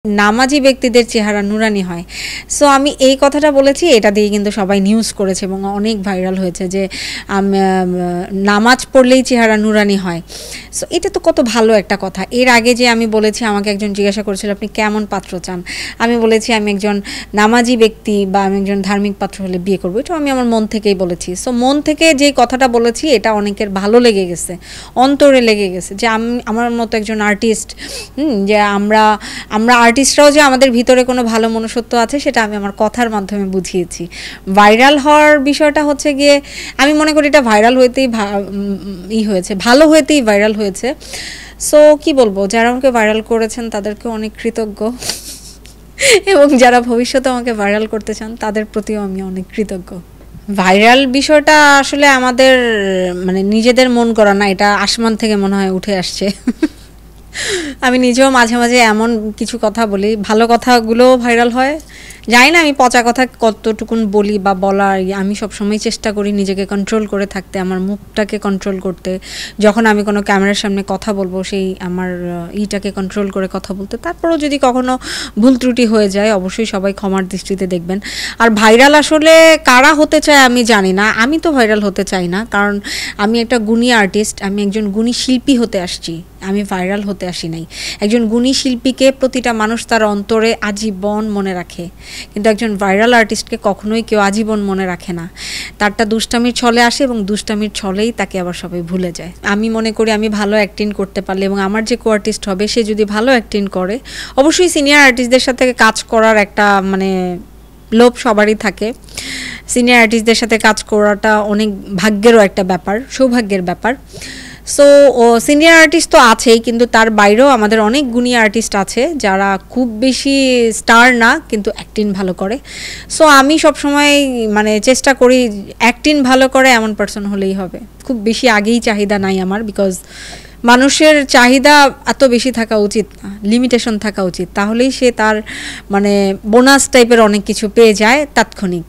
নামাজি ব্যক্তিদের চেহারা নুরানি হয়। সো আমি এই কথাটা বলেছি, এটা দিয়ে কিন্তু সবাই নিউজ করেছে এবং অনেক ভাইরাল হয়েছে যে নামাজ পড়লেই চেহারা নুরানি হয়। সো এটা তো কত ভালো একটা কথা। এর আগে যে আমি বলেছি, আমাকে একজন জিজ্ঞাসা করেছিল আপনি কেমন পাত্র চান, আমি বলেছি আমি একজন নামাজি ব্যক্তি বা আমি একজন ধার্মিক পাত্র হলে বিয়ে করবো। এটা আমি আমার মন থেকেই বলেছি। সো মন থেকে যে কথাটা বলেছি এটা অনেকের ভালো লেগে গেছে, অন্তরে লেগে গেছে যে আমার মতো একজন আর্টিস্ট, যে আমরা আর্টিস্টরাও যে আমাদের ভিতরে কোনো ভালো মনুষ্যত্ব আছে সেটা আমি আমার কথার মাধ্যমে বুঝিয়েছি। ভাইরাল হওয়ার বিষয়টা হচ্ছে গিয়ে আমি মনে করি এটা ভাইরাল হইতেই হয়েছে, ভালো হইতেই ভাইরাল হয়েছে। সো কি বলবো, যারা আমাকে ভাইরাল করেছেন তাদেরকে অনেক কৃতজ্ঞ এবং যারা ভবিষ্যতে আমাকে ভাইরাল করতে চান তাদের প্রতিও আমি অনেক কৃতজ্ঞ। ভাইরাল বিষয়টা আসলে আমাদের মানে নিজেদের মন করা না, এটা আসমান থেকে মনে হয় উঠে আসছে। আমি নিজেও মাঝে মাঝে এমন কিছু কথা বলি, ভালো কথাগুলোও ভাইরাল হয়। জানি না আমি পচা কথা কতটুকুন বলি বা বলার, আমি সবসময় চেষ্টা করি নিজেকে কন্ট্রোল করে থাকতে, আমার মুখটাকে কন্ট্রোল করতে। যখন আমি কোনো ক্যামেরার সামনে কথা বলবো সেই আমার ইটাকে কন্ট্রোল করে কথা বলতে। তারপরেও যদি কখনো ভুল ত্রুটি হয়ে যায় অবশ্যই সবাই ক্ষমার দৃষ্টিতে দেখবেন। আর ভাইরাল আসলে কারা হতে চায় আমি জানি না, আমি তো ভাইরাল হতে চাই না, কারণ আমি একটা গুণী আর্টিস্ট, আমি একজন গুণী শিল্পী হতে আসছি, আমি ভাইরাল হতে আসি নাই। একজন গুণী শিল্পীকে প্রতিটা মানুষ তার অন্তরে আজীবন মনে রাখে, কিন্তু একজন ভাইরাল আর্টিস্টকে কখনোই কেউ আজীবন মনে রাখে না। তারটা দুষ্টামির ছলে আসে এবং দুষ্টামির ছলেই তাকে আবার সবাই ভুলে যায়। আমি মনে করি আমি ভালো অ্যাক্টিং করতে পারলে এবং আমার যে কো আর্টিস্ট হবে সে যদি ভালো অ্যাক্টিং করে, অবশ্যই সিনিয়র আর্টিস্টদের সাথে কাজ করার একটা মানে লোভ সবারই থাকে। সিনিয়র আর্টিস্টদের সাথে কাজ করাটা অনেক ভাগ্যেরও একটা ব্যাপার, সৌভাগ্যের ব্যাপার। সো সিনিয়র আর্টিস্ট তো আছেই, কিন্তু তার বাইরেও আমাদের অনেক গুণী আর্টিস্ট আছে যারা খুব বেশি স্টার না কিন্তু অ্যাক্টিং ভালো করে। সো আমি সবসময় মানে চেষ্টা করি অ্যাক্টিং ভালো করে এমন পার্সন হলেই হবে। খুব বেশি আগেই চাহিদা নাই আমার, বিকজ মানুষের চাহিদা এত বেশি থাকা উচিত না, লিমিটেশন থাকা উচিত, তাহলেই সে তার মানে বোনাস টাইপের অনেক কিছু পেয়ে যায় তাৎক্ষণিক।